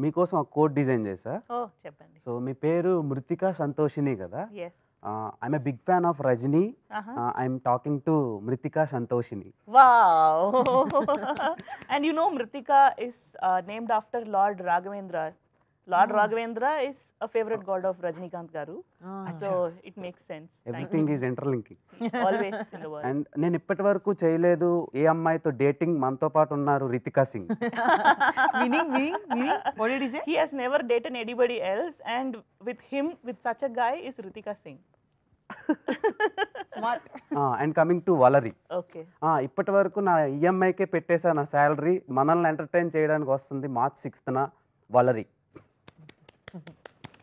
మీకోసం ఒక code design చేశా. ఓహ్! చెప్పండి. సో మీ పేరు మృతికా సంతోషిని కదా? Yes. I'm a big fan of Rajini. ఆహా! I'm talking to Mrithika Santhoshini. Wow! And you know, Mritika is named after Lord Raghavendra. Lord Raghavendra is a favorite god of Rajnikant Garu. So it makes sense. Thank everything is interlinking. you. Always in the world. And నేను ఇప్పటి వరకు చేయలేదు ఏ అమ్మాయితో dating మనతో పాటు ఉన్నారు Ritika Singh. Meaning? What did he say? He has never dated anybody else, and with him, with such a guy, is Ritika Singh. Smart. And coming to Valari. Okay. ఇప్పటి వరకు నా ఈఎంఐకే పెట్టేసా నా శాలరీ. మనల్ని ఎంటర్టైన్ చేయడానికి వస్తుంది March 6th వలరి.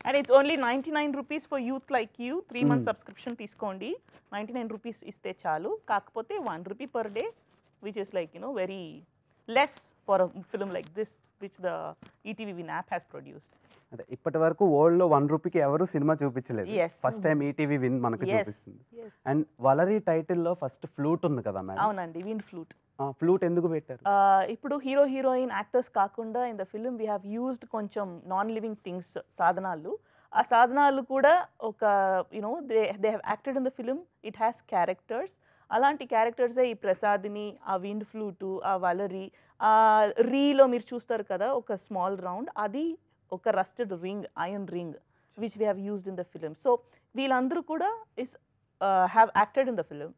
And it's only 99 rupees for youth like you. 3-month subscription తీసుకోండి. 99 rupees ఇస్తే చాలు. కాకపోతే 1 rupee per day, which is like, you know, very less for a film like this, which the ETV Win app has produced. అదే ఇప్పటి వరకు వరల్డ్లో 1 రూపీకి ఎవరు cinema చూపించలేదు. Yes. First time ETV win మనకు Yes. చూపిస్తుంది. Yes. అండ్ వలరీ టైటిల్లో first flute ఉంది కదా మేడం? అవునండి, విండ్ ఫ్లూట్. ఫ్లూట్ ఎందుకు పెట్టారు? ఇప్పుడు హీరో హీరోయిన్ యాక్టర్స్ కాకుండా in the film we have used కొంచెం నాన్ లివింగ్ థింగ్స్, సాధనాలు. ఆ సాధనాలు కూడా ఒక you know they have acted in the film. It has characters. అలాంటి క్యారెక్టర్సే ఈ ప్రసాదిని, ఆ విండ్ ఫ్లూటు, ఆ వలరీ, ఆ రీలో మీరు చూస్తారు కదా ఒక స్మాల్ రౌండ్, అది ఒక rusted ring, iron ring, which we have used in the film. So వీళ్ళందరూ కూడా is have acted in the film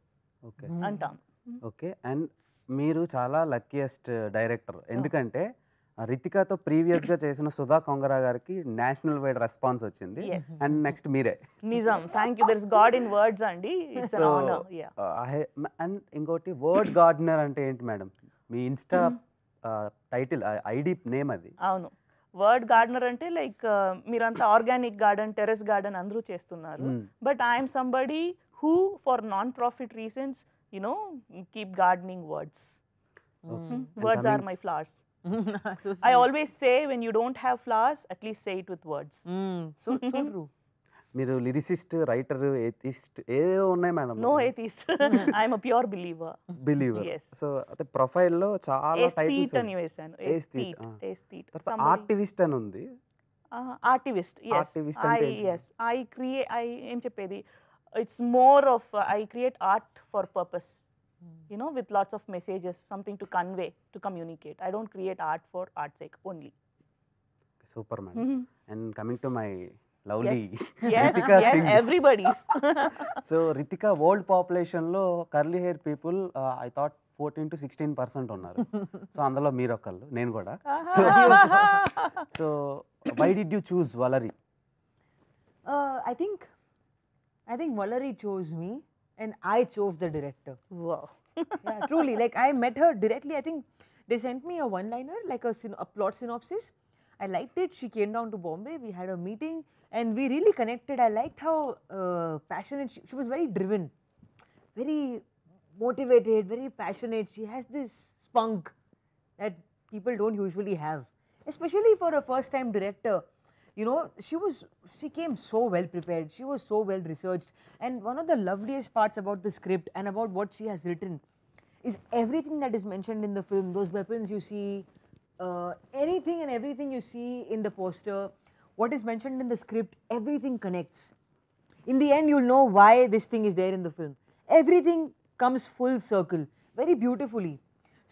okay. అంటాం. ఓకే. అండ్ మీరు చాలా లక్కీయెస్ట్ డైరెక్టర్. ఎందుకంటే రితికాతో ప్రీవియస్గా చేసిన సుధా కొంగరా గారికి నేషనల్ వైడ్ రెస్పాన్స్ వచ్చింది. Yes. అండ్ నెక్స్ట్ మీరే. నిజం. Thank you. There is god in words అండి. It's an honour. Ya. And ఇంకోటి వర్డ్ గార్డెనర్ అంటే ఏంటి మేడం? మీ ఇన్స్టా టైటిల్, ఐడి నేమ్ అది. అవును. వర్డ్ గార్డెనర్ అంటే లైక్ మీరంతా ఆర్గానిక్ గార్డెన్, టెరెస్ గార్డెన్ అందరూ చేస్తున్నారు. But I'm somebody who for non profit reasons you know keep gardening words. Words are my flowers. So I always say when you don't have flowers, at least say it with words. so true. మీరు lyricist, writer, atheist ఏవో ఉన్నాయి madam. No atheist. I'm a pure believer. Believer. Yes. So అదే ప్రొఫైల్లో చాలా Aesthete titles. అని వేశాను. Aesthete, Aesthete. తర్వాత ఆర్టివిస్ట్ అని ఉంది. Artivist. Yes. Artivist అంటే ఏంటి? Yes. ఏం చెప్పేది, it's more of I create art for purpose. You know, with lots of messages, something to convey, to communicate. I don't create art for art's sake only. Super madam. And coming to my lovely Yes, Ritika yes, Singh. everybody's. So Ritika world పాపులేషన్లో curly hair people I thought 14 to 16% ఉన్నారు. So అందులో మీరు ఒకళ్ళు, నేను కూడా. So why did you choose Valari? I think Valerie chose me and I chose the director. Wow. Yeah, truly. Like I met her directly. I think they sent me a one-liner, like a plot synopsis. I liked it. She came down to Bombay. We had a meeting and we really connected. I liked how passionate she was. Very driven, very motivated, very passionate. She has this spunk that people don't usually have, especially for a first-time director. You know, she came so well prepared. She was so well researched. And one of the loveliest parts about the script and about what she has written is everything that is mentioned in the film. Those weapons you see, anything and everything you see in the poster, what is mentioned in the script, everything connects. In the end, you'll know why this thing is there in the film. Everything comes full circle very beautifully.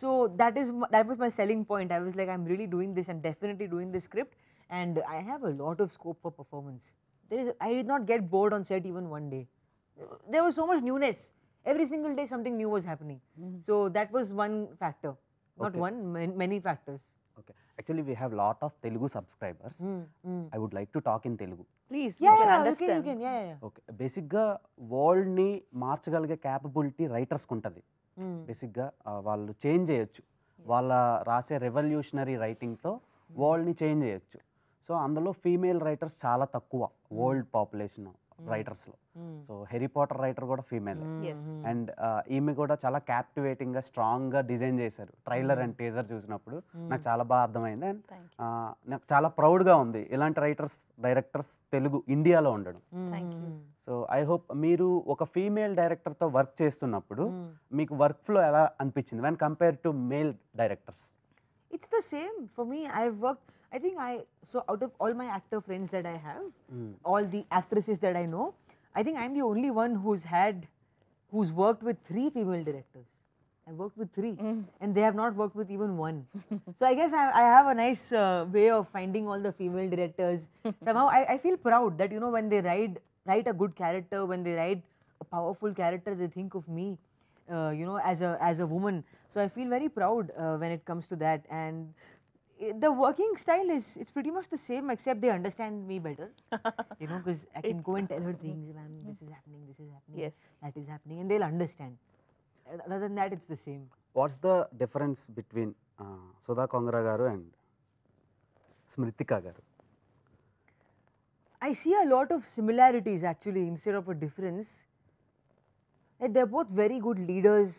So that was my selling point. I was like, I'm really doing this and definitely doing this script. And I have a lot of scope for performance. I did not get bored on set even one day. There was so much newness. Every single day something new was happening. So that was one factor. Not Okay. one, many factors. Okay. Actually we have lot of Telugu subscribers. I would like to talk in Telugu. Please, Yeah, we can you understand. can. Yeah. Okay. బేసిక్గా వరల్డ్ని మార్చగలిగే capability రైటర్స్కి ఉంటుంది. బేసిక్గా వాళ్ళు change చేయొచ్చు. వాళ్ళ రాసే revolutionary రైటింగ్తో వరల్డ్ని చేంజ్ చేయొచ్చు. సో అందులో ఫీమేల్ రైటర్స్ చాలా తక్కువ వరల్డ్ పాపులేషన్ రైటర్స్లో. సో హ్యారీ పాటర్ రైటర్ కూడా ఫీమేల్. Yes. అండ్ ఈమె కూడా చాలా క్యాప్టివేటింగ్గా స్ట్రాంగ్గా డిజైన్ చేశారు. ట్రైలర్ అండ్ టీజర్ చూసినప్పుడు నాకు చాలా బాగా అర్థమైంది. అండ్ Thank నాకు చాలా ప్రౌడ్గా ఉంది ఇలాంటి రైటర్స్, డైరెక్టర్స్ తెలుగు ఇండియాలో ఉండడం. Thank you. So I hope మీరు ఒక ఫీమేల్ డైరెక్టర్తో వర్క్ చేస్తున్నప్పుడు మీకు వర్క్ ఫ్లో ఎలా అనిపించింది when compare to male directors? It's the same for me. I think so out of all my actor friends that I have, all the actresses that I know, I think I'm the only one who's worked with 3 female directors. I've worked with 3 and they have not worked with even one. So I guess I have a nice way of finding all the female directors. Somehow I feel proud that, you know, when they write a good character, when they write a powerful character, they think of me, you know, as a woman. So I feel very proud when it comes to that. And the working style it's pretty much the same, except they understand me better. You know, because I can go and tell her things, ma'am, this is happening, Yes. that is happening, and they'll understand. Other than that, it's the same. What's the difference between Sudha Kongara గారు and స్మృతిక గారు? I see a lot of similarities actually instead of a difference. Like they're both very good leaders.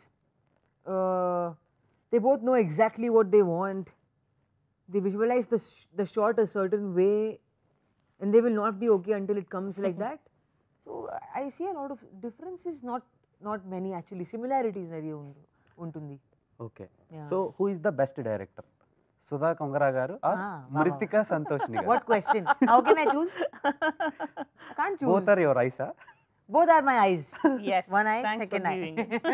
They both know exactly what they want. They visualize the shot a certain way, and they will not be okay until it comes like that. So I see a lot of differences, not many actually. Similarities very untundi. Okay. Yeah. So who is the best director, Sudha Kongara గారు are wow. మృతిక సంతోష్ని గారు? What question? How can I choose? I can't choose. Both are your ఐసా? Both are my eyes. Yes. One eye, Thanks second for eye. giving it.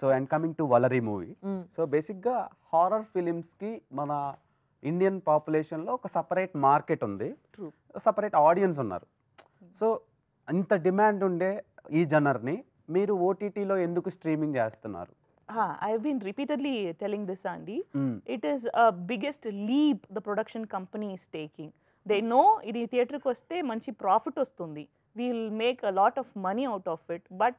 So and coming to Valari movie, so బేసిక్గా horror ఫిలిమ్స్కి మన Indian పాపులేషన్లో ఒక separate market ఉంది, True. Separate audience ఉన్నారు. So అంత demand ఉండే ఈ జనర్ని మీరు ఓటీటీలో ఎందుకు స్ట్రీమింగ్ చేస్తున్నారు? I've been repeatedly telling this, Andy. It is a biggest leap the production company is taking. They know ఇది థియేటర్కి వస్తే మంచి ప్రాఫిట్ వస్తుంది, we'll make a lot of money out of it, but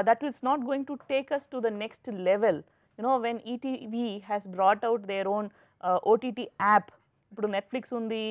that is not going to take us to the next level. You know, when ETV has brought out their own OTT app, ఇప్పుడు Netflix ఉంది,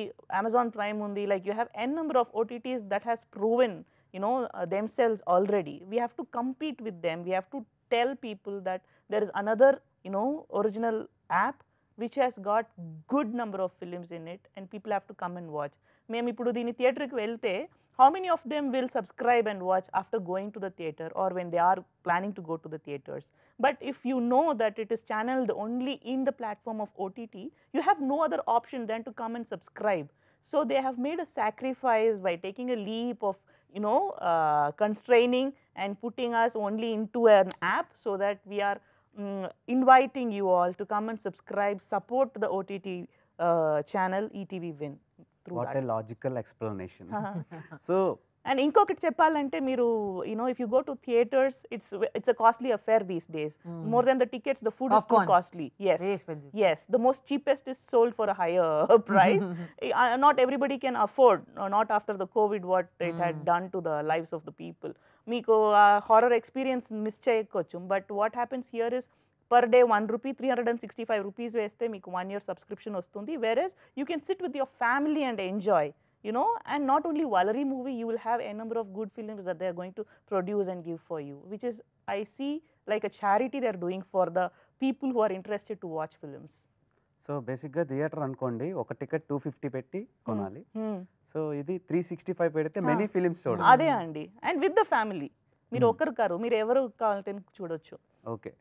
Amazon prime ఉంది, like you have n number of OTTs that has proven, you know, themselves already. We have to compete with them. We have to tell people that there is another, you know, original app which has got good number of films in it and people have to come and watch. మేము ఇప్పుడు దీని థియేటర్కి వెళ్తే how many of them will subscribe and watch after going to the theater or when they are planning to go to the theaters? But if you know that it is channeled only in the platform of OTT, you have no other option than to come and subscribe. So they have made a sacrifice by taking a leap of, you know, constraining and putting us only into an app, so that we are inviting you all to come and subscribe, support the OTT channel ETV Win through what that. A logical explanation. So And ఇంకొకటి చెప్పాలంటే మీరు, you know, if you go to theaters, it's a costly affair these days. More than the tickets, the food is Popcorn. too costly. Yes. Very expensive. Yes, the most cheapest is sold for a higher price. Not everybody can afford, not after the COVID, what it had done to the lives of the people. మీకు horror experience miss చేయొచ్చు, but what happens here is per day 1 rupee, 365 rupees వేస్తే మీకు 1 year subscription వస్తుంది, whereas you can sit with your family and enjoy, you know. And not only Valari movie, you will have a number of good films that they are going to produce and give for you, which is, I see, like a charity they are doing for the people who are interested to watch films. So బేసిక్గా theatre అనుకోండి, ఒక ticket 250 పెట్టి కొనాలి. So ఇది 365 పెడితే many films చూడాలి. అదే అండి, అండ్ విత్ ద ఫ్యామిలీ. మీరు ఒక్కరు కారు, మీరు ఎవరు కావాలంటే చూడొచ్చు. ఓకే.